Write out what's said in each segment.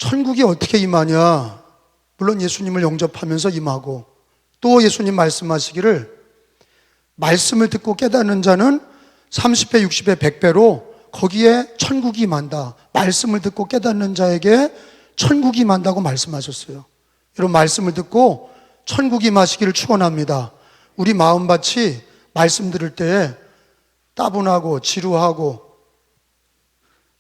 천국이 어떻게 임하냐? 물론 예수님을 영접하면서 임하고, 또 예수님 말씀하시기를 말씀을 듣고 깨닫는 자는 30배, 60배, 100배로 거기에 천국이 임한다. 말씀을 듣고 깨닫는 자에게 천국이 임한다고 말씀하셨어요. 여러분, 말씀을 듣고 천국이 임하시기를 축원합니다. 우리 마음밭이 말씀 들을 때에 따분하고 지루하고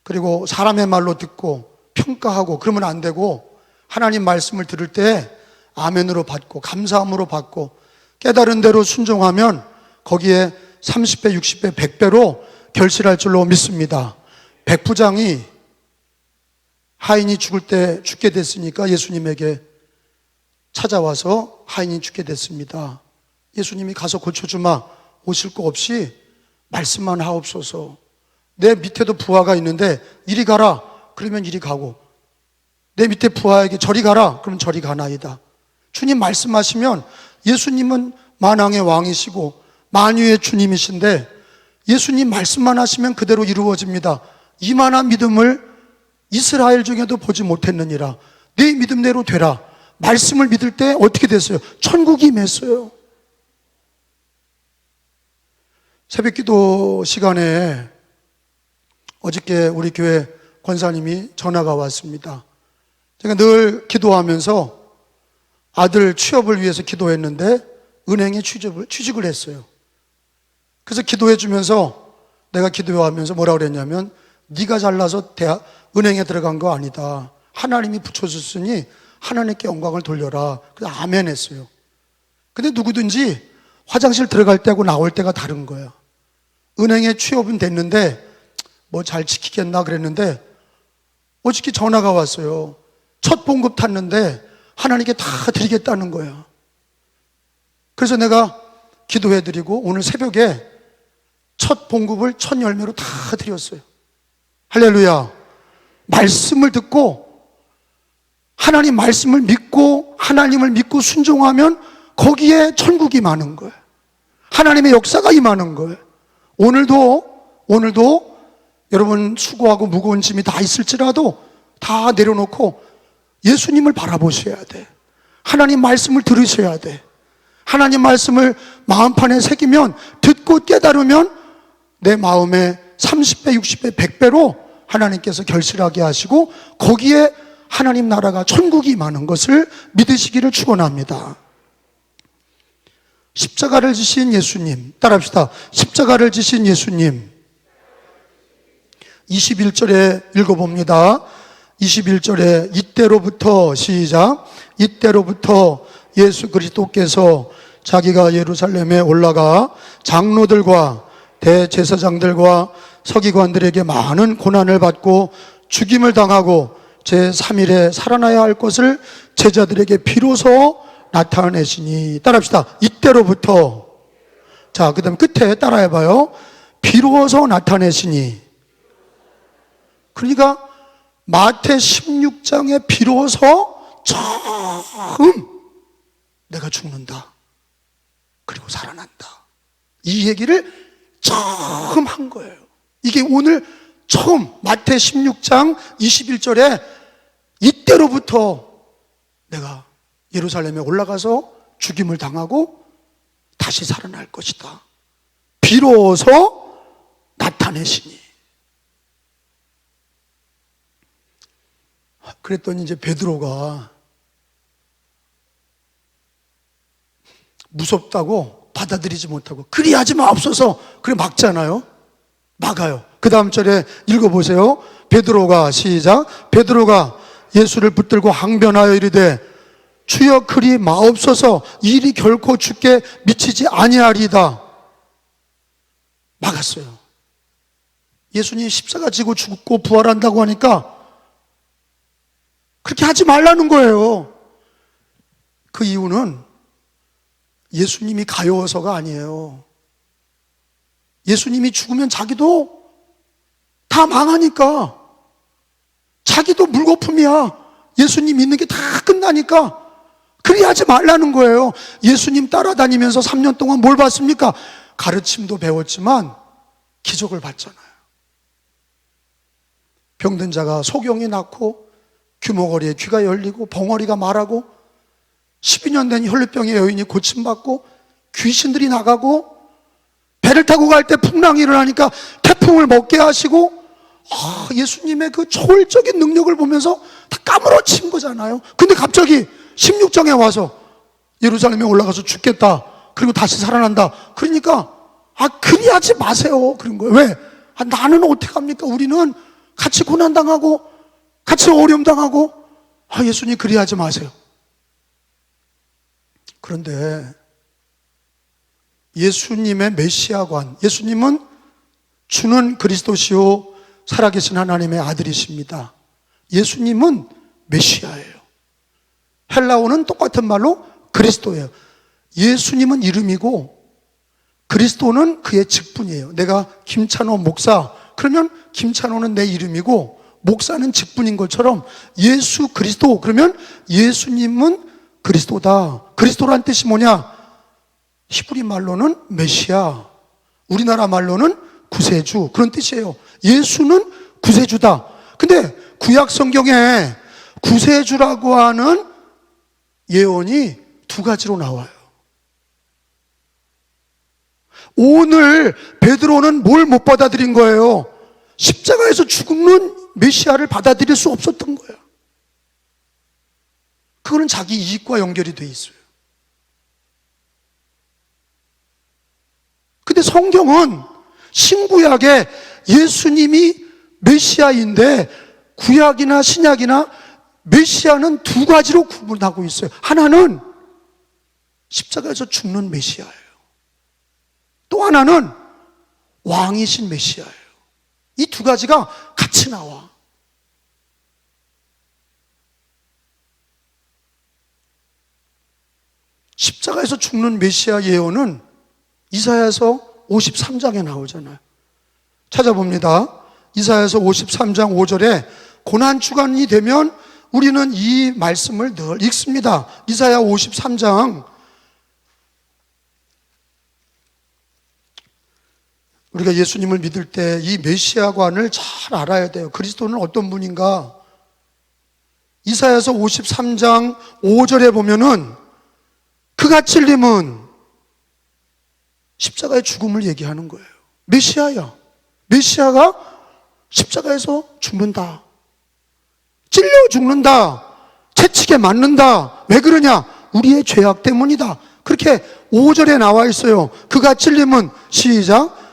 그리고 사람의 말로 듣고 평가하고 그러면 안 되고, 하나님 말씀을 들을 때 아멘으로 받고 감사함으로 받고 깨달은 대로 순종하면 거기에 30배, 60배, 100배로 결실할 줄로 믿습니다. 백부장이 하인이 죽을 때 죽게 됐으니까 예수님에게 찾아와서 하인이 죽게 됐습니다. 예수님이 가서 고쳐주마, 오실 거 없이 말씀만 하옵소서. 내 밑에도 부하가 있는데 이리 가라 그러면 이리 가고, 내 밑에 부하에게 저리 가라 그러면 저리 가나이다. 주님 말씀하시면, 예수님은 만왕의 왕이시고 만유의 주님이신데 예수님 말씀만 하시면 그대로 이루어집니다. 이만한 믿음을 이스라엘 중에도 보지 못했느니라. 네 믿음대로 되라. 말씀을 믿을 때 어떻게 됐어요? 천국이 임했어요. 새벽기도 시간에 어저께 우리 교회 권사님이 전화가 왔습니다. 제가 늘 기도하면서 아들 취업을 위해서 기도했는데 은행에 취직을 했어요. 그래서 기도해 주면서 내가 기도하면서 뭐라 그랬냐면, 네가 잘나서 은행에 들어간 거 아니다. 하나님이 붙여줬으니 하나님께 영광을 돌려라. 그래서 아멘 했어요. 근데 누구든지 화장실 들어갈 때하고 나올 때가 다른 거야. 은행에 취업은 됐는데 뭐 잘 지키겠나 그랬는데 어저께 전화가 왔어요. 첫 봉급 탔는데 하나님께 다 드리겠다는 거야. 그래서 내가 기도해드리고 오늘 새벽에 첫 봉급을 첫 열매로 다 드렸어요. 할렐루야. 말씀을 듣고 하나님 말씀을 믿고 하나님을 믿고 순종하면 거기에 천국이 임하는 거예요. 하나님의 역사가 임하는 거예요. 오늘도 여러분 수고하고 무거운 짐이 다 있을지라도 다 내려놓고 예수님을 바라보셔야 돼. 하나님 말씀을 들으셔야 돼. 하나님 말씀을 마음판에 새기면, 듣고 깨달으면 내 마음에 30배, 60배, 100배로 하나님께서 결실하게 하시고 거기에 하나님 나라가 천국이 임하는 것을 믿으시기를 축원합니다. 십자가를 지신 예수님, 따라합시다. 십자가를 지신 예수님. 21절에 읽어봅니다. 21절에 이때로부터, 시작, 이때로부터 예수 그리스도께서 자기가 예루살렘에 올라가 장로들과 대제사장들과 서기관들에게 많은 고난을 받고 죽임을 당하고 제3일에 살아나야 할 것을 제자들에게 비로소 나타내시니. 따라합시다. 이때로부터. 자, 그 다음 끝에 따라해봐요. 비로소 나타내시니. 그러니까 마태 16장에 비로소 처음 내가 죽는다, 그리고 살아난다, 이 얘기를 처음 한 거예요. 이게 오늘 처음 마태 16장 21절에 이때로부터 내가 예루살렘에 올라가서 죽임을 당하고 다시 살아날 것이다. 비로소 나타내시니. 그랬더니 이제 베드로가 무섭다고 받아들이지 못하고 그리하지 마옵소서, 그래 막잖아요. 막아요. 그 다음 절에 읽어보세요. 베드로가, 시작, 베드로가 예수를 붙들고 항변하여 이르되 주여 그리 마옵소서, 이 일이 결코 주께 미치지 아니하리이다. 막았어요. 예수님 십자가 지고 죽고 부활한다고 하니까 그렇게 하지 말라는 거예요. 그 이유는 예수님이 가여워서가 아니에요. 예수님이 죽으면 자기도 다 망하니까, 자기도 물거품이야. 예수님 믿는 게 다 끝나니까 그리 하지 말라는 거예요. 예수님 따라다니면서 3년 동안 뭘 봤습니까? 가르침도 배웠지만 기적을 봤잖아요. 병든 자가 소경이 낫고 귀머거리에 귀가 열리고 벙어리가 말하고 12년 된 혈루병의 여인이 고침받고 귀신들이 나가고 배를 타고 갈 때 풍랑이 일어나니까 태풍을 먹게 하시고 예수님의 그 초월적인 능력을 보면서 다 까무러친 거잖아요. 근데 갑자기 16장에 와서 예루살렘에 올라가서 죽겠다, 그리고 다시 살아난다. 그러니까 그리하지 마세요. 그런 거예요. 왜? 나는 어떻게 합니까? 우리는 같이 고난당하고 같이 어려움 당하고. 예수님 그리하지 마세요. 그런데 예수님의 메시아관, 예수님은 주는 그리스도시요 살아계신 하나님의 아들이십니다. 예수님은 메시아예요. 헬라어는 똑같은 말로 그리스도예요. 예수님은 이름이고 그리스도는 그의 직분이에요. 내가 김찬호 목사, 그러면 김찬호는 내 이름이고 목사는 직분인 것처럼 예수 그리스도, 그러면 예수님은 그리스도다. 그리스도란 뜻이 뭐냐? 히브리 말로는 메시아, 우리나라 말로는 구세주, 그런 뜻이에요. 예수는 구세주다. 근데 구약 성경에 구세주라고 하는 예언이 두 가지로 나와요. 오늘 베드로는 뭘 못 받아들인 거예요? 십자가에서 죽는 메시아를 받아들일 수 없었던 거예요. 그거는 자기 이익과 연결이 돼 있어요. 근데 성경은 신구약에 예수님이 메시아인데 구약이나 신약이나 메시아는 두 가지로 구분하고 있어요. 하나는 십자가에서 죽는 메시아예요. 또 하나는 왕이신 메시아예요. 이 두 가지가 같이 나와. 십자가에서 죽는 메시아 예언은 이사야서 53장에 나오잖아요. 찾아봅니다. 이사야서 53장 5절에 고난주간이 되면 우리는 이 말씀을 늘 읽습니다. 이사야 53장, 우리가 예수님을 믿을 때 이 메시아관을 잘 알아야 돼요. 그리스도는 어떤 분인가? 이사야서 53장 5절에 보면은 그가 찔림은 십자가의 죽음을 얘기하는 거예요. 메시아야. 메시아가 십자가에서 죽는다, 찔려 죽는다, 채찍에 맞는다. 왜 그러냐? 우리의 죄악 때문이다. 그렇게 5절에 나와 있어요. 그가 찔림은, 시작,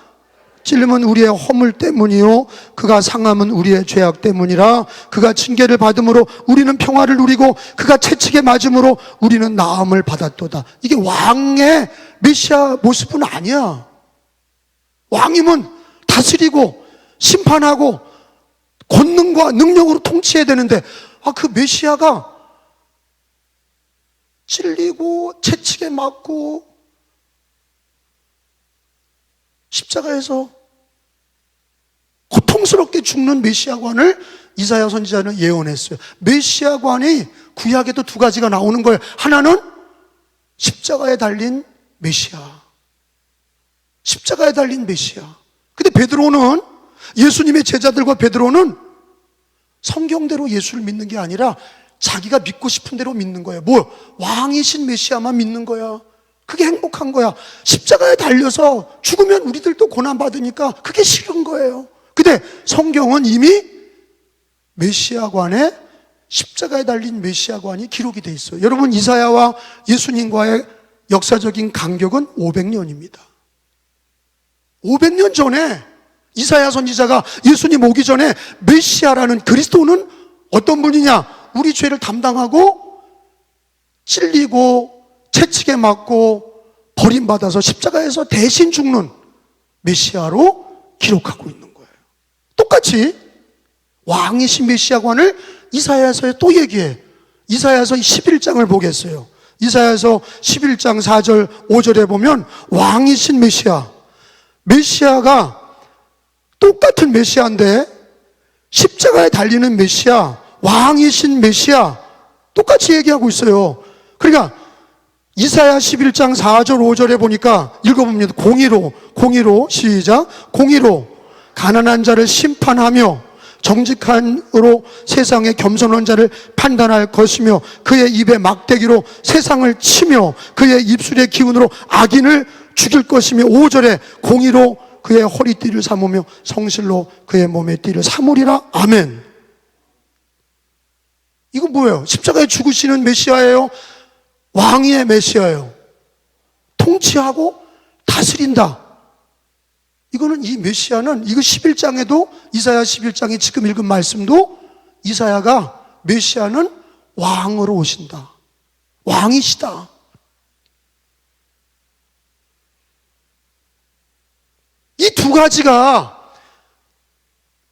찔림은 우리의 허물 때문이요 그가 상함은 우리의 죄악 때문이라. 그가 징계를 받음으로 우리는 평화를 누리고 그가 채찍에 맞음으로 우리는 나음을 받았도다. 이게 왕의 메시아 모습은 아니야. 왕이면 다스리고 심판하고 권능과 능력으로 통치해야 되는데 그 메시아가 찔리고 채찍에 맞고 십자가에서 고통스럽게 죽는 메시아관을 이사야 선지자는 예언했어요. 메시아관이 구약에도 두 가지가 나오는 거예요. 하나는 십자가에 달린 메시아, 십자가에 달린 메시아. 근데 베드로는, 예수님의 제자들과 베드로는 성경대로 예수를 믿는 게 아니라 자기가 믿고 싶은 대로 믿는 거예요. 뭐? 왕이신 메시아만 믿는 거야. 그게 행복한 거야. 십자가에 달려서 죽으면 우리들도 고난받으니까 그게 싫은 거예요. 근데 성경은 이미 메시아관에, 십자가에 달린 메시아관이 기록이 돼 있어요. 여러분, 이사야와 예수님과의 역사적인 간격은 500년입니다. 500년 전에 이사야 선지자가 예수님 오기 전에 메시아라는 그리스도는 어떤 분이냐? 우리 죄를 담당하고 찔리고 채찍에 맞고 버림받아서 십자가에서 대신 죽는 메시아로 기록하고 있는 거예요. 똑같이 왕이신 메시아관을 이사야서에 또 얘기해. 이사야서 11장을 보겠어요. 이사야서 11장 4절 5절에 보면 왕이신 메시아, 메시아가 똑같은 메시아인데 십자가에 달리는 메시아, 왕이신 메시아 똑같이 얘기하고 있어요. 그러니까 이사야 11장 4절 5절에 보니까 읽어봅니다. 공의로 시작. 공의로 가난한 자를 심판하며 정직한으로 세상의 겸손한 자를 판단할 것이며 그의 입의 막대기로 세상을 치며 그의 입술의 기운으로 악인을 죽일 것이며 5절에 공의로 그의 허리띠를 삼으며 성실로 그의 몸의 띠를 삼으리라. 아멘. 이거 뭐예요? 십자가에 죽으시는 메시아예요? 왕의 메시아예요. 통치하고 다스린다. 이거는 이 메시아는 이거 11장에도 이사야 11장에 지금 읽은 말씀도 이사야가 메시아는 왕으로 오신다. 왕이시다. 이 두 가지가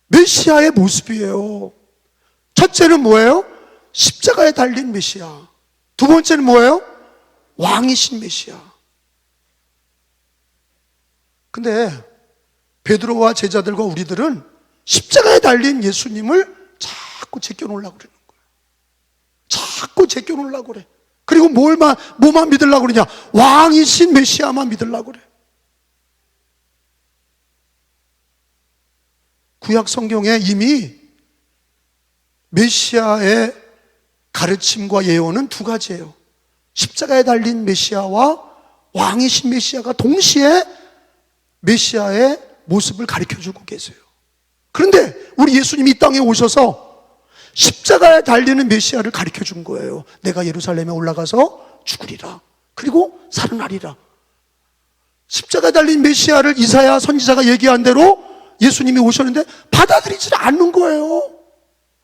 메시아의 모습이에요. 첫째는 뭐예요? 십자가에 달린 메시아. 두 번째는 뭐예요? 왕이신 메시아. 근데 베드로와 제자들과 우리들은 십자가에 달린 예수님을 자꾸 제껴놓으려고 그러는 거예요. 자꾸 제껴놓으려고 그래. 그리고 뭐만 믿으려고 그러냐? 왕이신 메시아만 믿으려고 그래. 구약 성경에 이미 메시아의 가르침과 예언은 두 가지예요. 십자가에 달린 메시아와 왕이신 메시아가 동시에 메시아의 모습을 가르쳐주고 계세요. 그런데 우리 예수님이 이 땅에 오셔서 십자가에 달리는 메시아를 가르쳐준 거예요. 내가 예루살렘에 올라가서 죽으리라. 그리고 살아나리라. 십자가에 달린 메시아를 이사야 선지자가 얘기한 대로 예수님이 오셨는데 받아들이지 않는 거예요.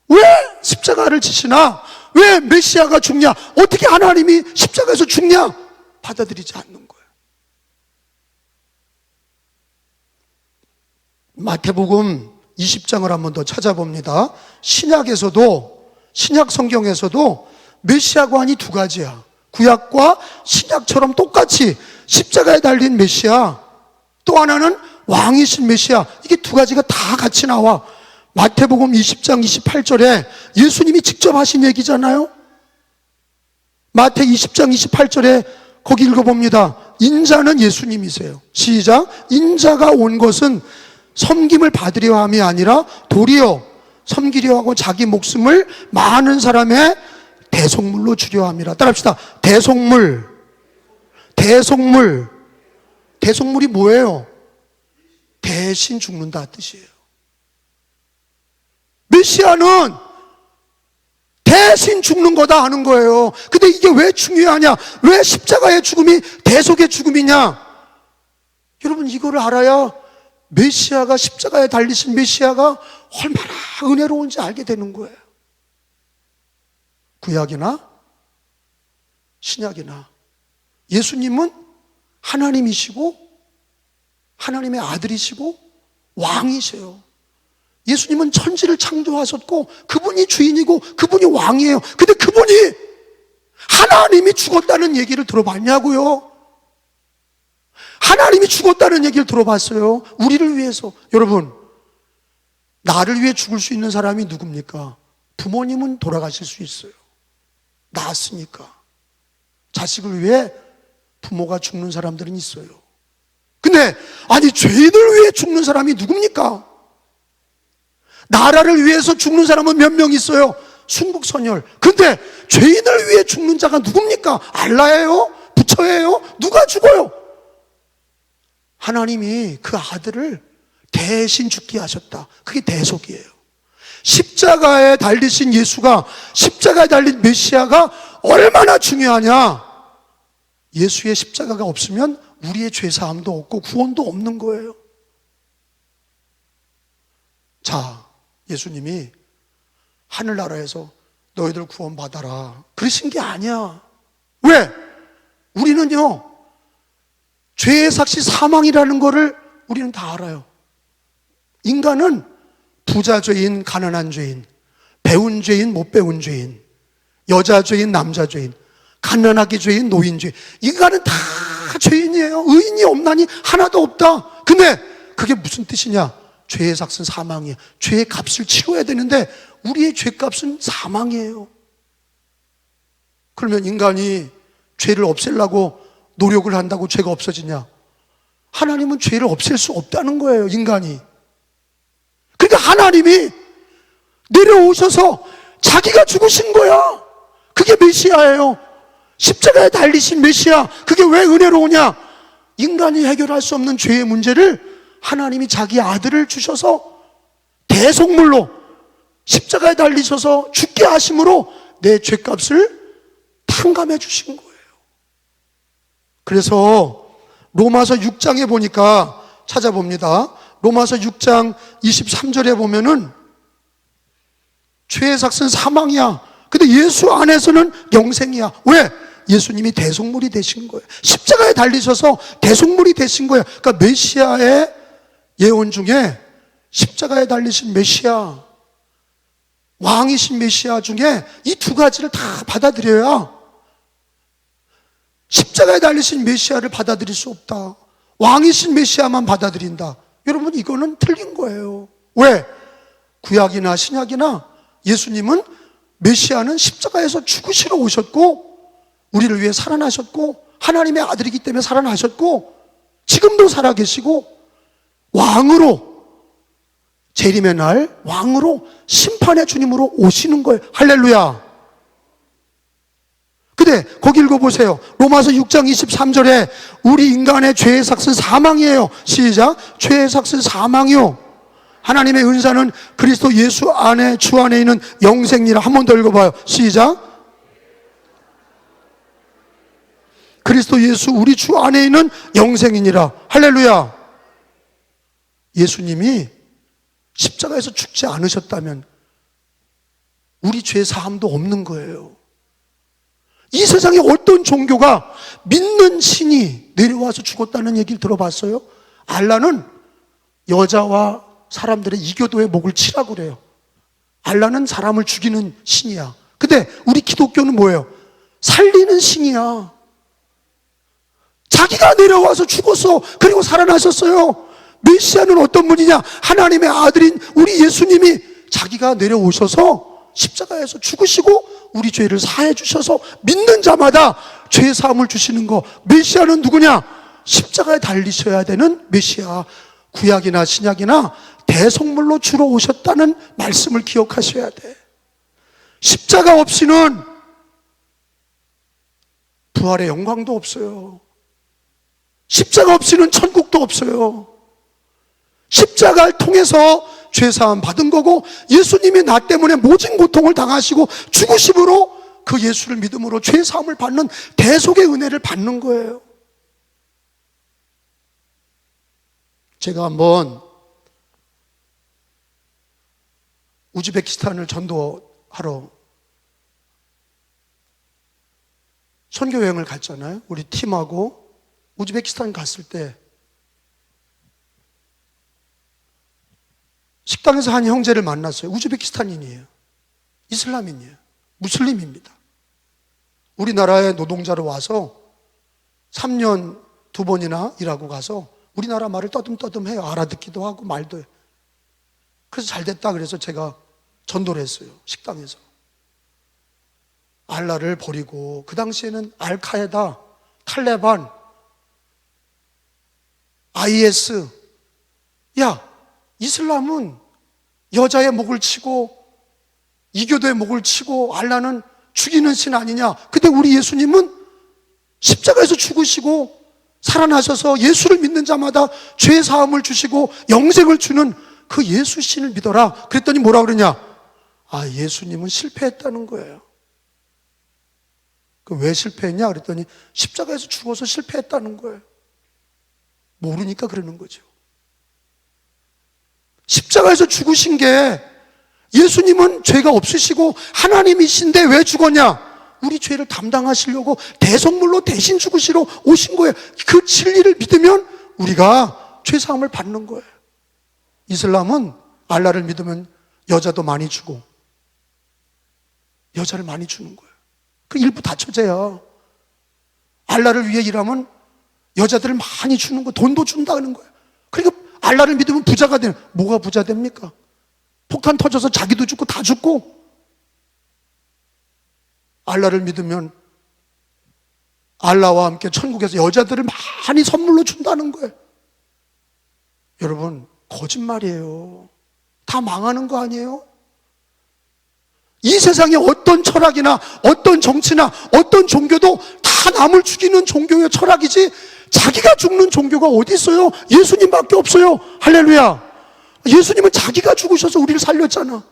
왜 십자가를 지시나? 왜 메시아가 죽냐? 어떻게 하나님이 십자가에서 죽냐? 받아들이지 않는 거예요. 마태복음 20장을 한번 더 찾아봅니다. 신약 성경에서도 메시아관이 두 가지야. 구약과 신약처럼 똑같이 십자가에 달린 메시아, 또 하나는 왕이신 메시아. 이게 두 가지가 다 같이 나와. 마태복음 20장 28절에 예수님이 직접 하신 얘기잖아요. 마태 20장 28절에 거기 읽어봅니다. 인자는 예수님이세요. 시작. 인자가 온 것은 섬김을 받으려 함이 아니라 도리어 섬기려 하고 자기 목숨을 많은 사람의 대속물로 주려 함이라. 따라합시다. 대속물이 뭐예요? 대신 죽는다 뜻이에요. 메시아는 대신 죽는 거다 하는 거예요. 근데 이게 왜 중요하냐? 왜 십자가의 죽음이 대속의 죽음이냐? 여러분 이거를 알아야 메시아가 십자가에 달리신 메시아가 얼마나 은혜로운지 알게 되는 거예요. 구약이나 신약이나 예수님은 하나님이시고 하나님의 아들이시고 왕이세요. 예수님은 천지를 창조하셨고 그분이 주인이고 그분이 왕이에요. 근데 그분이 하나님이 죽었다는 얘기를 들어봤냐고요? 하나님이 죽었다는 얘기를 들어봤어요. 우리를 위해서. 여러분, 나를 위해 죽을 수 있는 사람이 누굽니까? 부모님은 돌아가실 수 있어요. 낳았으니까. 자식을 위해 부모가 죽는 사람들은 있어요. 근데 아니 죄인을 위해 죽는 사람이 누굽니까? 나라를 위해서 죽는 사람은 몇 명 있어요? 순국선열. 근데 죄인을 위해 죽는 자가 누굽니까? 알라예요? 부처예요? 누가 죽어요? 하나님이 그 아들을 대신 죽게 하셨다. 그게 대속이에요. 십자가에 달리신 예수가, 십자가에 달린 메시아가 얼마나 중요하냐? 예수의 십자가가 없으면 우리의 죄사함도 없고 구원도 없는 거예요. 자, 예수님이 하늘나라에서 너희들 구원받아라 그러신 게 아니야. 왜? 우리는요 죄의 삭시 사망이라는 거를 우리는 다 알아요. 인간은 부자 죄인, 가난한 죄인, 배운 죄인, 못 배운 죄인, 여자 죄인, 남자 죄인, 갓난아기 죄인, 노인 죄인, 인간은 다 죄인이에요. 의인이 없나니 하나도 없다. 근데 그게 무슨 뜻이냐? 죄의 삭은 사망이에요. 죄의 값을 치러야 되는데 우리의 죄값은 사망이에요. 그러면 인간이 죄를 없애려고 노력을 한다고 죄가 없어지냐? 하나님은 죄를 없앨 수 없다는 거예요, 인간이. 그러니까 하나님이 내려오셔서 자기가 죽으신 거야. 그게 메시아예요. 십자가에 달리신 메시아. 그게 왜 은혜로우냐? 인간이 해결할 수 없는 죄의 문제를 하나님이 자기 아들을 주셔서 대속물로 십자가에 달리셔서 죽게 하심으로 내 죄값을 탕감해 주신 거예요. 그래서 로마서 6장에 보니까 찾아봅니다. 로마서 6장 23절에 보면은 죄의 삭은 사망이야. 근데 예수 안에서는 영생이야. 왜? 예수님이 대속물이 되신 거예요. 십자가에 달리셔서 대속물이 되신 거예요. 그러니까 메시아의 예언 중에 십자가에 달리신 메시아, 왕이신 메시아 중에 이 두 가지를 다 받아들여야, 십자가에 달리신 메시아를 받아들일 수 없다, 왕이신 메시아만 받아들인다, 여러분 이거는 틀린 거예요. 왜? 구약이나 신약이나 예수님은, 메시아는 십자가에서 죽으시러 오셨고 우리를 위해 살아나셨고 하나님의 아들이기 때문에 살아나셨고 지금도 살아계시고 왕으로, 재림의 날 왕으로 심판의 주님으로 오시는 거예요. 할렐루야. 근데 거기 읽어보세요. 로마서 6장 23절에 우리 인간의 죄의 삭은 사망이에요. 시작. 죄의 삭은 사망이요, 하나님의 은사는 그리스도 예수 안에, 주 안에 있는 영생이라. 한 번 더 읽어봐요. 시작. 그리스도 예수 우리 주 안에 있는 영생이니라. 할렐루야. 예수님이 십자가에서 죽지 않으셨다면 우리 죄 사함도 없는 거예요. 이 세상에 어떤 종교가 믿는 신이 내려와서 죽었다는 얘기를 들어봤어요? 알라는 여자와 사람들의 이교도의 목을 치라고 그래요. 알라는 사람을 죽이는 신이야. 근데 우리 기독교는 뭐예요? 살리는 신이야. 자기가 내려와서 죽었어. 그리고 살아나셨어요. 메시아는 어떤 분이냐? 하나님의 아들인 우리 예수님이 자기가 내려오셔서 십자가에서 죽으시고 우리 죄를 사해 주셔서 믿는 자마다 죄 사함을 주시는 거. 메시아는 누구냐? 십자가에 달리셔야 되는 메시아. 구약이나 신약이나 대속물로 주러 오셨다는 말씀을 기억하셔야 돼. 십자가 없이는 부활의 영광도 없어요. 십자가 없이는 천국도 없어요. 십자가를 통해서 죄사함 받은 거고, 예수님이 나 때문에 모진 고통을 당하시고 죽으심으로 그 예수를 믿음으로 죄사함을 받는 대속의 은혜를 받는 거예요. 제가 한번 우즈베키스탄을 전도하러 선교 여행을 갔잖아요. 우리 팀하고 우즈베키스탄 갔을 때 식당에서 한 형제를 만났어요. 우즈베키스탄인이에요. 이슬람인이에요. 무슬림입니다. 우리나라에 노동자로 와서 3년 2번이나 일하고 가서 우리나라 말을 떠듬떠듬해요. 알아듣기도 하고 말도 해요. 그래서 잘 됐다 그래서 제가 전도를 했어요. 식당에서. 알라를 버리고, 그 당시에는 알카에다, 탈레반, IS, 야, 이슬람은 여자의 목을 치고 이교도의 목을 치고 알라는 죽이는 신 아니냐? 근데 우리 예수님은 십자가에서 죽으시고 살아나셔서 예수를 믿는 자마다 죄 사함을 주시고 영생을 주는 그 예수 신을 믿어라. 그랬더니 뭐라 그러냐? 아, 예수님은 실패했다는 거예요. 그 왜 실패했냐? 그랬더니 십자가에서 죽어서 실패했다는 거예요. 모르니까 그러는 거죠. 십자가에서 죽으신 게, 예수님은 죄가 없으시고 하나님이신데 왜 죽었냐? 우리 죄를 담당하시려고 대속물로 대신 죽으시러 오신 거예요. 그 진리를 믿으면 우리가 죄사함을 받는 거예요. 이슬람은 알라를 믿으면 여자도 많이 주고 여자를 많이 주는 거예요. 그 일부 다처제야. 알라를 위해 일하면 여자들을 많이 주는 거, 돈도 준다는 거예요. 그러니까 알라를 믿으면 부자가 되는. 뭐가 부자 됩니까? 폭탄 터져서 자기도 죽고 다 죽고. 알라를 믿으면 알라와 함께 천국에서 여자들을 많이 선물로 준다는 거예요. 여러분, 거짓말이에요. 다 망하는 거 아니에요? 이 세상에 어떤 철학이나 어떤 정치나 어떤 종교도 다 남을 죽이는 종교의 철학이지 자기가 죽는 종교가 어디 있어요? 예수님밖에 없어요. 할렐루야. 예수님은 자기가 죽으셔서 우리를 살렸잖아.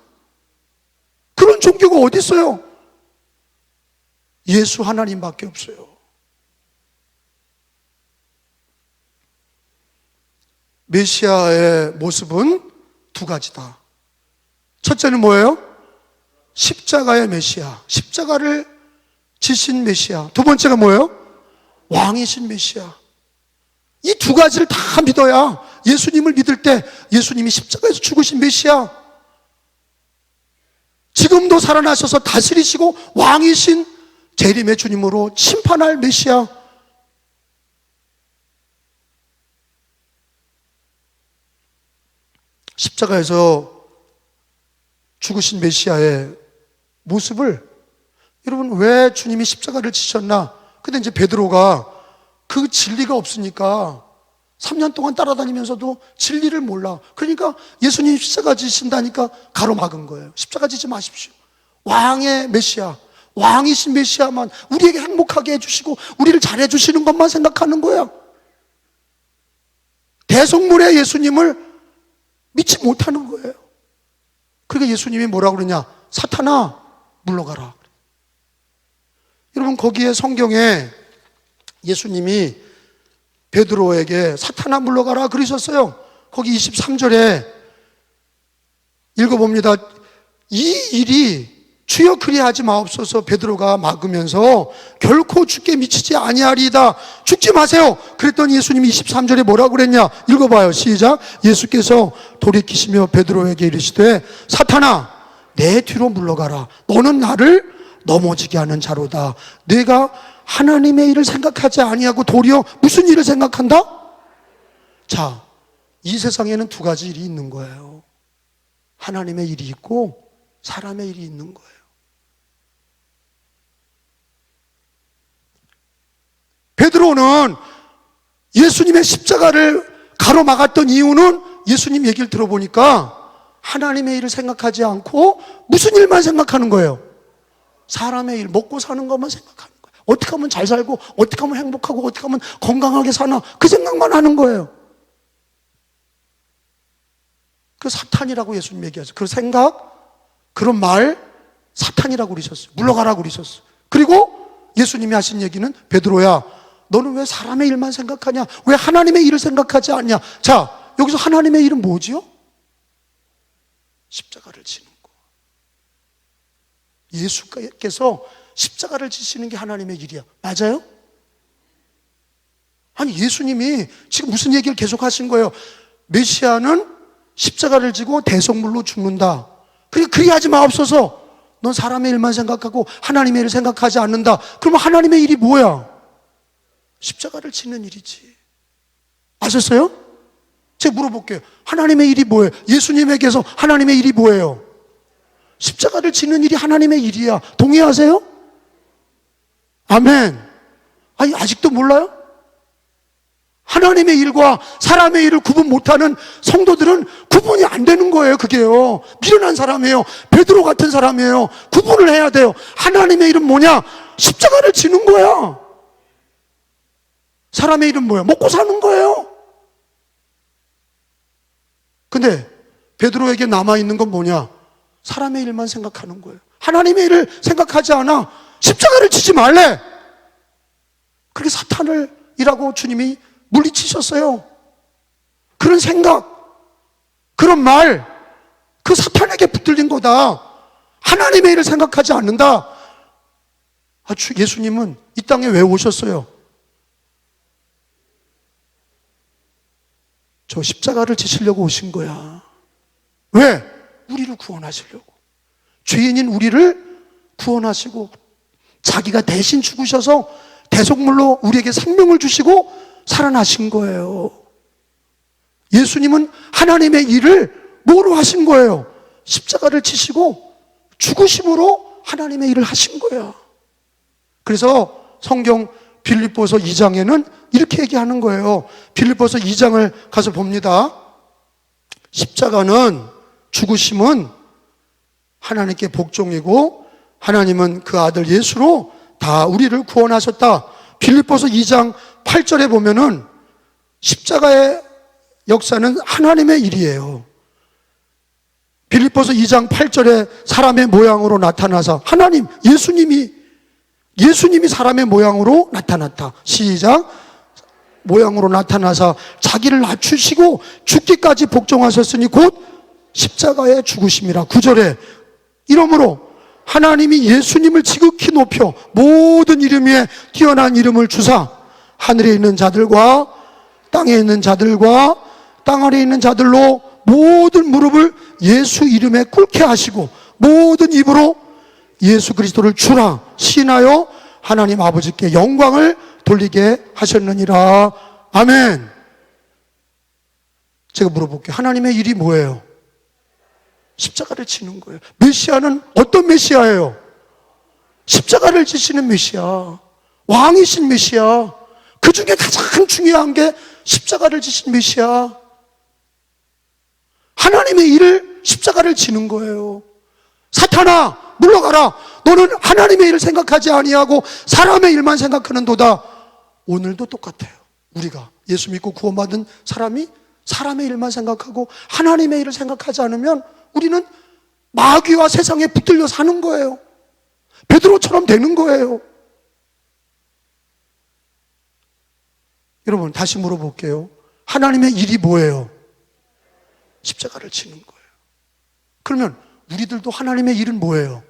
그런 종교가 어디 있어요? 예수 하나님밖에 없어요. 메시아의 모습은 두 가지다. 첫째는 뭐예요? 십자가의 메시아, 십자가를 지신 메시아. 두 번째가 뭐예요? 왕이신 메시아. 이 두 가지를 다 믿어야 예수님을 믿을 때 예수님이 십자가에서 죽으신 메시아, 지금도 살아나셔서 다스리시고 왕이신 재림의 주님으로 심판할 메시아, 십자가에서 죽으신 메시아의 모습을, 여러분 왜 주님이 십자가를 지셨나? 근데 이제 베드로가 그 진리가 없으니까 3년 동안 따라다니면서도 진리를 몰라. 그러니까 예수님이 십자가 지신다니까 가로막은 거예요. 십자가 지지 마십시오. 왕의 메시아, 왕이신 메시아만 우리에게 행복하게 해주시고 우리를 잘해주시는 것만 생각하는 거야. 대속물의 예수님을 믿지 못하는 거예요. 그러니까 예수님이 뭐라고 그러냐? 사탄아 물러가라. 여러분 거기에 성경에 예수님이 베드로에게 사탄아 물러가라 그러셨어요. 거기 23절에 읽어봅니다. 이 일이 주여 그리하지 마옵소서. 베드로가 막으면서 결코 죽게 미치지 아니하리이다. 죽지 마세요. 그랬더니 예수님이 23절에 뭐라고 그랬냐? 읽어봐요. 시작. 예수께서 돌이키시며 베드로에게 이르시되 사탄아 내 뒤로 물러가라. 너는 나를 넘어지게 하는 자로다. 내가 하나님의 일을 생각하지 아니하고 도리어 무슨 일을 생각한다? 자, 이 세상에는 두 가지 일이 있는 거예요. 하나님의 일이 있고 사람의 일이 있는 거예요. 베드로는 예수님의 십자가를 가로막았던 이유는 예수님 얘기를 들어보니까 하나님의 일을 생각하지 않고 무슨 일만 생각하는 거예요? 사람의 일, 먹고 사는 것만 생각하는 거예요. 어떻게 하면 잘 살고 어떻게 하면 행복하고 어떻게 하면 건강하게 사나 그 생각만 하는 거예요. 그 사탄이라고 예수님 얘기하죠. 그 생각, 그런 말 사탄이라고 그러셨어요. 물러가라고 그러셨어요. 그리고 예수님이 하신 얘기는 베드로야 너는 왜 사람의 일만 생각하냐? 왜 하나님의 일을 생각하지 않냐? 자, 여기서 하나님의 일은 뭐지요? 십자가를 지는 거. 예수께서 십자가를 지시는 게 하나님의 일이야. 맞아요? 아니 예수님이 지금 무슨 얘기를 계속 하신 거예요? 메시아는 십자가를 지고 대속물로 죽는다. 그리하지 마옵소서. 넌 사람의 일만 생각하고 하나님의 일을 생각하지 않는다. 그러면 하나님의 일이 뭐야? 십자가를 지는 일이지. 아셨어요? 제가 물어볼게요. 하나님의 일이 뭐예요? 예수님에게서 하나님의 일이 뭐예요? 십자가를 지는 일이 하나님의 일이야. 동의하세요? 아멘. 아니 아직도 몰라요? 하나님의 일과 사람의 일을 구분 못하는 성도들은 구분이 안 되는 거예요. 그게요. 미련한 사람이에요. 베드로 같은 사람이에요. 구분을 해야 돼요. 하나님의 일은 뭐냐? 십자가를 지는 거야. 사람의 일은 뭐야? 먹고 사는 거예요. 근데 베드로에게 남아있는 건 뭐냐? 사람의 일만 생각하는 거예요. 하나님의 일을 생각하지 않아. 십자가를 지지 말래. 그게 사탄을 이라고 주님이 물리치셨어요. 그런 생각, 그런 말, 그 사탄에게 붙들린 거다. 하나님의 일을 생각하지 않는다. 예수님은 이 땅에 왜 오셨어요? 저 십자가를 지시려고 오신 거야. 왜? 우리를 구원하시려고. 죄인인 우리를 구원하시고 자기가 대신 죽으셔서 대속물로 우리에게 생명을 주시고 살아나신 거예요. 예수님은 하나님의 일을 뭐로 하신 거예요? 십자가를 지시고 죽으심으로 하나님의 일을 하신 거야. 그래서 성경 빌립보서 2장에는 이렇게 얘기하는 거예요. 빌립보서 2장을 가서 봅니다. 십자가는, 죽으심은 하나님께 복종이고 하나님은 그 아들 예수로 다 우리를 구원하셨다. 빌립보서 2장 8절에 보면은 십자가의 역사는 하나님의 일이에요. 빌립보서 2장 8절에 사람의 모양으로 나타나서 하나님, 예수님이 사람의 모양으로 나타났다. 시작. 모양으로 나타나서 자기를 낮추시고 죽기까지 복종하셨으니 곧 십자가에 죽으심이라. 9절에 이러므로 하나님이 예수님을 지극히 높여 모든 이름 위에 뛰어난 이름을 주사 하늘에 있는 자들과 땅에 있는 자들과 땅 아래에 있는 자들로 모든 무릎을 예수 이름에 꿇게 하시고 모든 입으로 예수 그리스도를 주라 시인하여 하나님 아버지께 영광을 돌리게 하셨느니라. 아멘. 제가 물어볼게요. 하나님의 일이 뭐예요? 십자가를 지는 거예요. 메시아는 어떤 메시아예요? 십자가를 지시는 메시아, 왕이신 메시아. 그 중에 가장 중요한 게 십자가를 지신 메시아. 하나님의 일을 십자가를 지는 거예요. 사탄아 물러가라. 너는 하나님의 일을 생각하지 아니하고 사람의 일만 생각하는도다. 오늘도 똑같아요. 우리가 예수 믿고 구원받은 사람이 사람의 일만 생각하고 하나님의 일을 생각하지 않으면 우리는 마귀와 세상에 붙들려 사는 거예요. 베드로처럼 되는 거예요. 여러분 다시 물어볼게요. 하나님의 일이 뭐예요? 십자가를 지는 거예요. 그러면 우리들도 하나님의 일은 뭐예요?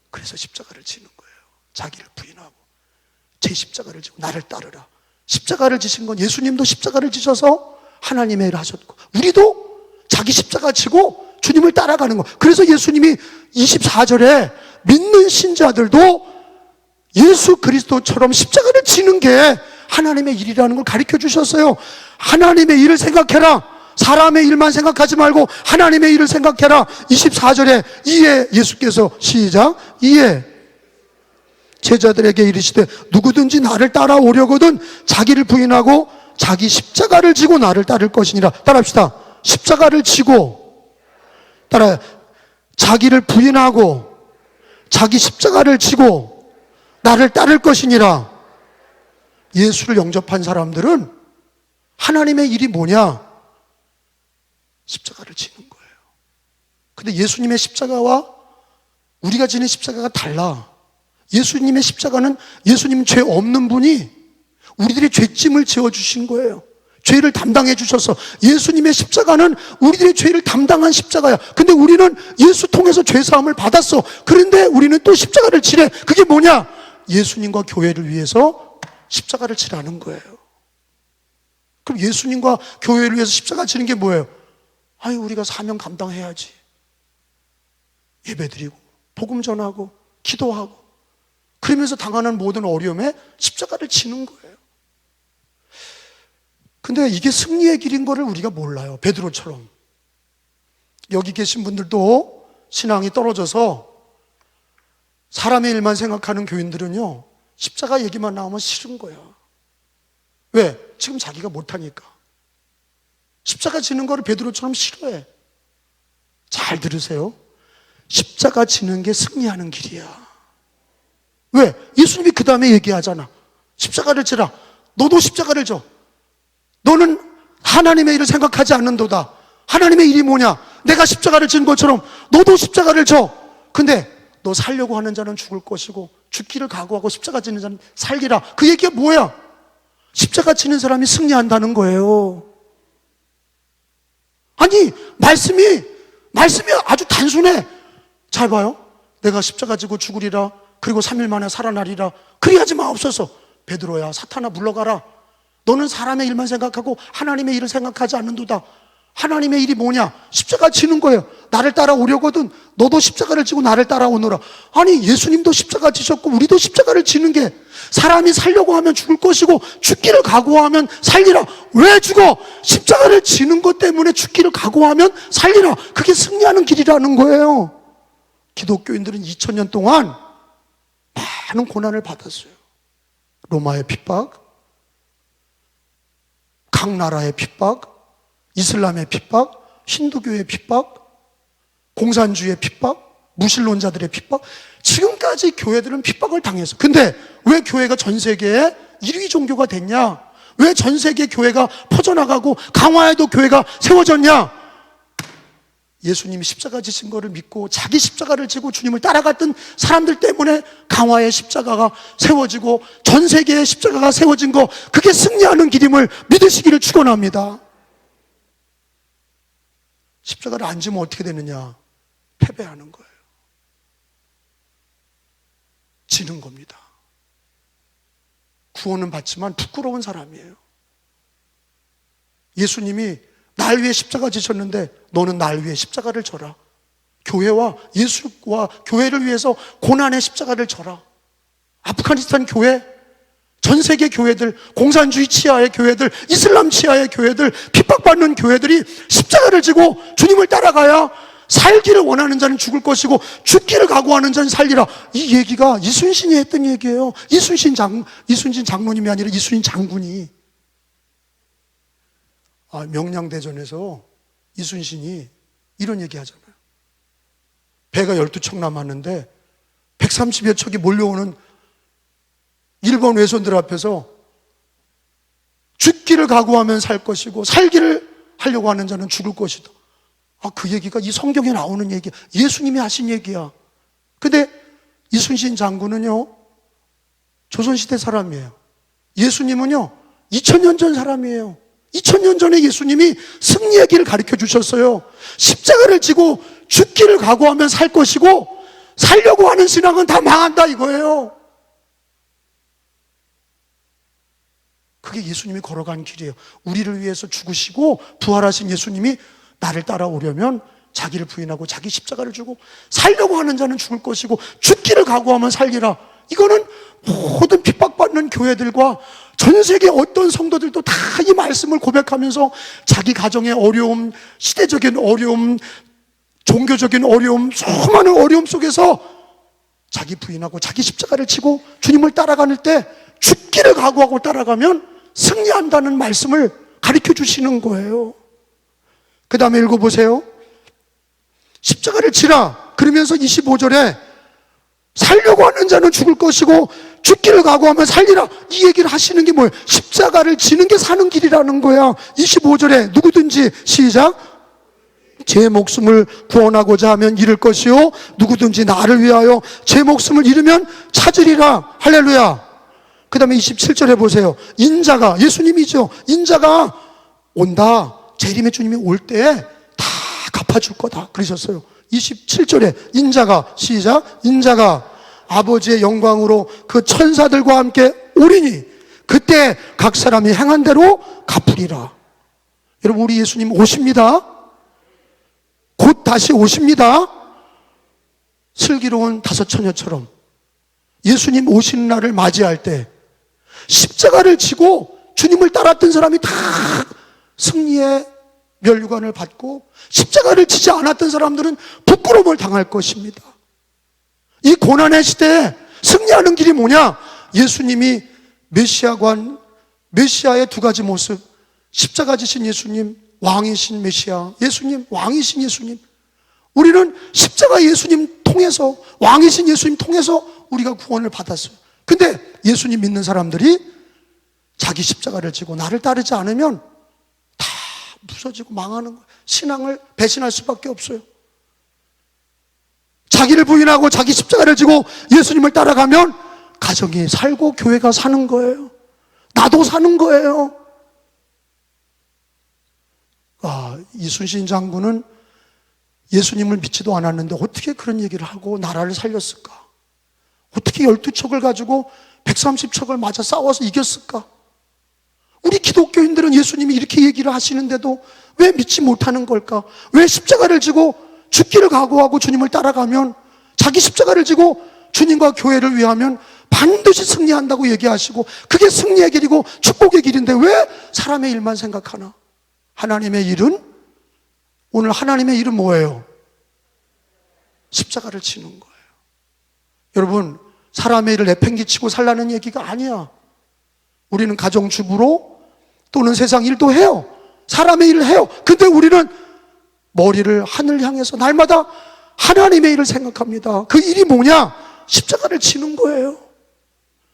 그래서 십자가를 지는 거예요. 자기를 부인하고 제 십자가를 지고 나를 따르라. 십자가를 지신 건 예수님도 십자가를 지셔서 하나님의 일을 하셨고 우리도 자기 십자가 지고 주님을 따라가는 거. 그래서 예수님이 24절에 믿는 신자들도 예수 그리스도처럼 십자가를 지는 게 하나님의 일이라는 걸 가르쳐 주셨어요. 하나님의 일을 생각해라. 사람의 일만 생각하지 말고 하나님의 일을 생각해라. 24절에 이에 예수께서 시작. 이에 제자들에게 이르시되 누구든지 나를 따라오려거든 자기를 부인하고 자기 십자가를 지고 나를 따를 것이니라. 따라합시다. 십자가를 지고 따라 자기를 부인하고 자기 십자가를 지고 나를 따를 것이니라. 예수를 영접한 사람들은 하나님의 일이 뭐냐? 십자가를 지는 거예요. 근데 예수님의 십자가와 우리가 지는 십자가가 달라. 예수님의 십자가는 예수님 죄 없는 분이 우리들의 죄짐을 지어주신 거예요. 죄를 담당해 주셔서 예수님의 십자가는 우리들의 죄를 담당한 십자가야. 근데 우리는 예수 통해서 죄사함을 받았어. 그런데 우리는 또 십자가를 지래. 그게 뭐냐? 예수님과 교회를 위해서 십자가를 지라는 거예요. 그럼 예수님과 교회를 위해서 십자가 지는 게 뭐예요? 아유, 우리가 사명 감당해야지. 예배드리고 복음 전하고 기도하고 그러면서 당하는 모든 어려움에 십자가를 지는 거예요. 근데 이게 승리의 길인 거를 우리가 몰라요. 베드로처럼. 여기 계신 분들도 신앙이 떨어져서 사람의 일만 생각하는 교인들은요, 십자가 얘기만 나오면 싫은 거야. 왜? 지금 자기가 못하니까. 십자가 지는 거를 베드로처럼 싫어해. 잘 들으세요. 십자가 지는 게 승리하는 길이야. 왜? 예수님이 그 다음에 얘기하잖아. 십자가를 지라. 너도 십자가를 져. 너는 하나님의 일을 생각하지 않는도다. 하나님의 일이 뭐냐? 내가 십자가를 진 것처럼 너도 십자가를 져. 근데 너 살려고 하는 자는 죽을 것이고 죽기를 각오하고 십자가 지는 자는 살리라. 그 얘기가 뭐야? 십자가 지는 사람이 승리한다는 거예요. 아니, 말씀이 아주 단순해. 잘 봐요. 내가 십자가 지고 죽으리라. 그리고 3일 만에 살아나리라. 그래야지 마옵소서. 베드로야, 사탄아 물러가라. 너는 사람의 일만 생각하고 하나님의 일을 생각하지 않는도다. 하나님의 일이 뭐냐? 십자가 지는 거예요. 나를 따라오려거든 너도 십자가를 지고 나를 따라오너라. 아니, 예수님도 십자가 지셨고 우리도 십자가를 지는 게, 사람이 살려고 하면 죽을 것이고 죽기를 각오하면 살리라. 왜 죽어? 십자가를 지는 것 때문에 죽기를 각오하면 살리라. 그게 승리하는 길이라는 거예요. 기독교인들은 2000년 동안 많은 고난을 받았어요. 로마의 핍박, 각 나라의 핍박, 이슬람의 핍박, 힌두교의 핍박, 공산주의의 핍박, 무신론자들의 핍박, 지금까지 교회들은 핍박을 당했어. 근데 왜 교회가 전 세계에 1위 종교가 됐냐? 왜 전 세계 교회가 퍼져나가고 강화에도 교회가 세워졌냐? 예수님이 십자가 지신 거를 믿고 자기 십자가를 지고 주님을 따라갔던 사람들 때문에 강화의 십자가가 세워지고 전 세계의 십자가가 세워진 거, 그게 승리하는 길임을 믿으시기를 축원합니다. 십자가를 안 지면 어떻게 되느냐? 패배하는 거예요. 지는 겁니다. 구원은 받지만 부끄러운 사람이에요. 예수님이 날 위해 십자가 지셨는데 너는 날 위해 십자가를 져라. 교회와 예수와 교회를 위해서 고난의 십자가를 져라. 아프가니스탄 교회, 전 세계 교회들, 공산주의 치하의 교회들, 이슬람 치하의 교회들, 핍박받는 교회들이 십자가를 지고 주님을 따라가야 살기를 원하는 자는 죽을 것이고 죽기를 각오하는 자는 살리라. 이 얘기가 이순신이 했던 얘기예요. 이순신 장로님이 아니라 이순신 장군이. 명량대전에서 이순신이 이런 얘기 하잖아요. 배가 12척 남았는데 130여 척이 몰려오는 일본 외손들 앞에서 죽기를 각오하면 살 것이고 살기를 하려고 하는 자는 죽을 것이다. 그 얘기가 이 성경에 나오는 얘기야. 예수님이 하신 얘기야. 근데 이순신 장군은요, 조선시대 사람이에요. 예수님은요, 2000년 전 사람이에요. 2000년 전에 예수님이 승리의 길을 가르쳐 주셨어요. 십자가를 지고 죽기를 각오하면 살 것이고 살려고 하는 신앙은 다 망한다 이거예요. 그게 예수님이 걸어간 길이에요. 우리를 위해서 죽으시고 부활하신 예수님이 나를 따라오려면 자기를 부인하고 자기 십자가를 주고 살려고 하는 자는 죽을 것이고 죽기를 각오하면 살리라. 이거는 모든 핍박받는 교회들과 전 세계 어떤 성도들도 다 이 말씀을 고백하면서 자기 가정의 어려움, 시대적인 어려움, 종교적인 어려움, 수많은 어려움 속에서 자기 부인하고 자기 십자가를 치고 주님을 따라가는 때 죽기를 각오하고 따라가면 승리한다는 말씀을 가르쳐 주시는 거예요. 그 다음에 읽어보세요. 십자가를 치라. 그러면서 25절에 살려고 하는 자는 죽을 것이고 죽기를 각오하면 살리라. 이 얘기를 하시는 게 뭐예요? 십자가를 지는 게 사는 길이라는 거야. 25절에 누구든지 시작. 제 목숨을 구원하고자 하면 잃을 것이요 누구든지 나를 위하여 제 목숨을 잃으면 찾으리라. 할렐루야. 그 다음에 27절에 보세요. 인자가, 예수님이죠. 인자가 온다. 재림의 주님이 올 때 다 갚아줄 거다 그러셨어요. 27절에 인자가, 시작. 인자가 아버지의 영광으로 그 천사들과 함께 오리니 그때 각 사람이 행한 대로 갚으리라. 여러분, 우리 예수님 오십니다. 곧 다시 오십니다. 슬기로운 다섯 처녀처럼 예수님 오시는 날을 맞이할 때 십자가를 지고 주님을 따랐던 사람이 다 승리의 멸류관을 받고 십자가를 지지 않았던 사람들은 부끄러움을 당할 것입니다. 이 고난의 시대에 승리하는 길이 뭐냐? 예수님이 메시아의 두 가지 모습, 십자가 지신 예수님, 왕이신 메시아, 예수님, 왕이신 예수님. 우리는 십자가 예수님 통해서, 왕이신 예수님 통해서 우리가 구원을 받았어요. 근데 예수님 믿는 사람들이 자기 십자가를 지고 나를 따르지 않으면 다 부서지고 망하는 거예요. 신앙을 배신할 수밖에 없어요. 자기를 부인하고 자기 십자가를 지고 예수님을 따라가면 가정이 살고 교회가 사는 거예요. 나도 사는 거예요. 이순신 장군은 예수님을 믿지도 않았는데 어떻게 그런 얘기를 하고 나라를 살렸을까? 어떻게 12척을 가지고 130척을 맞아 싸워서 이겼을까? 우리 기독교인들은 예수님이 이렇게 얘기를 하시는데도 왜 믿지 못하는 걸까? 왜 십자가를 지고 죽기를 각오하고 주님을 따라가면, 자기 십자가를 지고 주님과 교회를 위하면 반드시 승리한다고 얘기하시고 그게 승리의 길이고 축복의 길인데 왜 사람의 일만 생각하나? 하나님의 일은, 오늘 하나님의 일은 뭐예요? 십자가를 치는 거예요. 여러분, 사람의 일을 내팽개치고 살라는 얘기가 아니야. 우리는 가정주부로 또는 세상 일도 해요. 사람의 일을 해요. 근데 우리는 머리를 하늘 향해서 날마다 하나님의 일을 생각합니다. 그 일이 뭐냐? 십자가를 지는 거예요.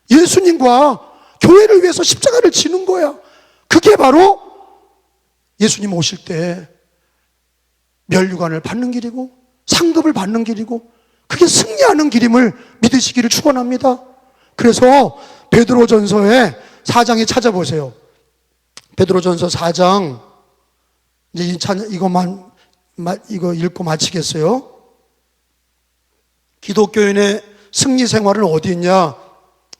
예수님과 교회를 위해서 십자가를 지는 거야. 그게 바로 예수님 오실 때 멸류관을 받는 길이고 상급을 받는 길이고 그게 승리하는 길임을 믿으시기를 축원합니다. 그래서 베드로전서의 4장에 찾아보세요. 베드로전서 4장, 이제 이거 읽고 마치겠어요. 기독교인의 승리 생활은 어디 있냐?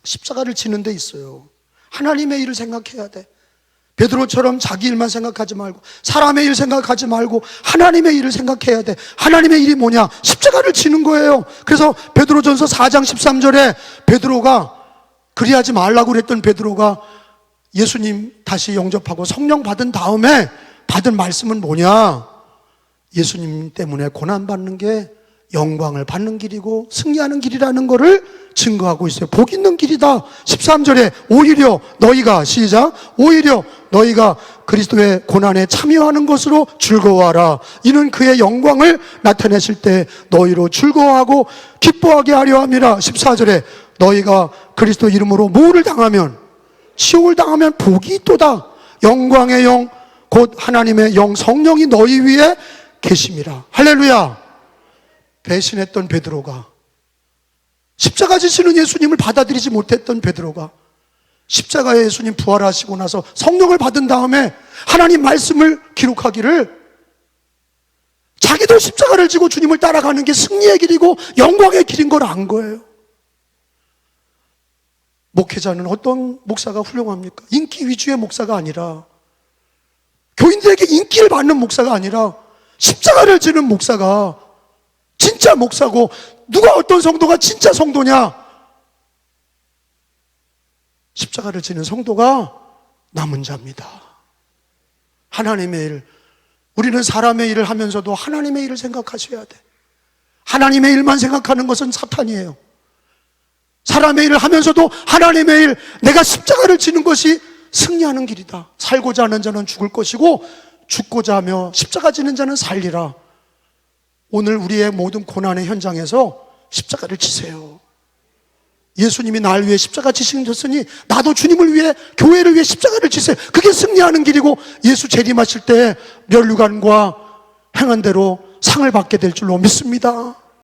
십자가를 지는 데 있어요. 하나님의 일을 생각해야 돼. 베드로처럼 자기 일만 생각하지 말고 사람의 일 생각하지 말고 하나님의 일을 생각해야 돼. 하나님의 일이 뭐냐? 십자가를 지는 거예요. 그래서 베드로전서 4장 13절에 베드로가, 그리하지 말라고 그랬던 베드로가 예수님 다시 영접하고 성령 받은 다음에 받은 말씀은 뭐냐? 예수님 때문에 고난받는 게 영광을 받는 길이고 승리하는 길이라는 것을 증거하고 있어요. 복 있는 길이다. 13절에 오히려 너희가, 시작, 오히려 너희가 그리스도의 고난에 참여하는 것으로 즐거워하라. 이는 그의 영광을 나타내실 때 너희로 즐거워하고 기뻐하게 하려 함이라. 14절에 너희가 그리스도 이름으로 모를 당하면, 시험을 당하면 복이 있도다. 영광의 영 곧 하나님의 영 성령이 너희 위에 계심이라. 할렐루야. 배신했던 베드로가, 십자가 지시는 예수님을 받아들이지 못했던 베드로가 십자가에 예수님 부활하시고 나서 성령을 받은 다음에 하나님 말씀을 기록하기를 자기도 십자가를 지고 주님을 따라가는 게 승리의 길이고 영광의 길인 걸 안 거예요. 목회자는 어떤 목사가 훌륭합니까? 인기 위주의 목사가 아니라, 교인들에게 인기를 받는 목사가 아니라 십자가를 지는 목사가 진짜 목사고, 누가 어떤 성도가 진짜 성도냐? 십자가를 지는 성도가 남은 자입니다. 하나님의 일, 우리는 사람의 일을 하면서도 하나님의 일을 생각하셔야 돼. 하나님의 일만 생각하는 것은 사탄이에요. 사람의 일을 하면서도 하나님의 일, 내가 십자가를 지는 것이 승리하는 길이다. 살고자 하는 자는 죽을 것이고 죽고자 하며 십자가 지는 자는 살리라. 오늘 우리의 모든 고난의 현장에서 십자가를 지세요. 예수님이 날 위해 십자가 지시셨으니 나도 주님을 위해, 교회를 위해 십자가를 지세요. 그게 승리하는 길이고 예수 재림하실 때 멸류관과 행한 대로 상을 받게 될 줄로 믿습니다.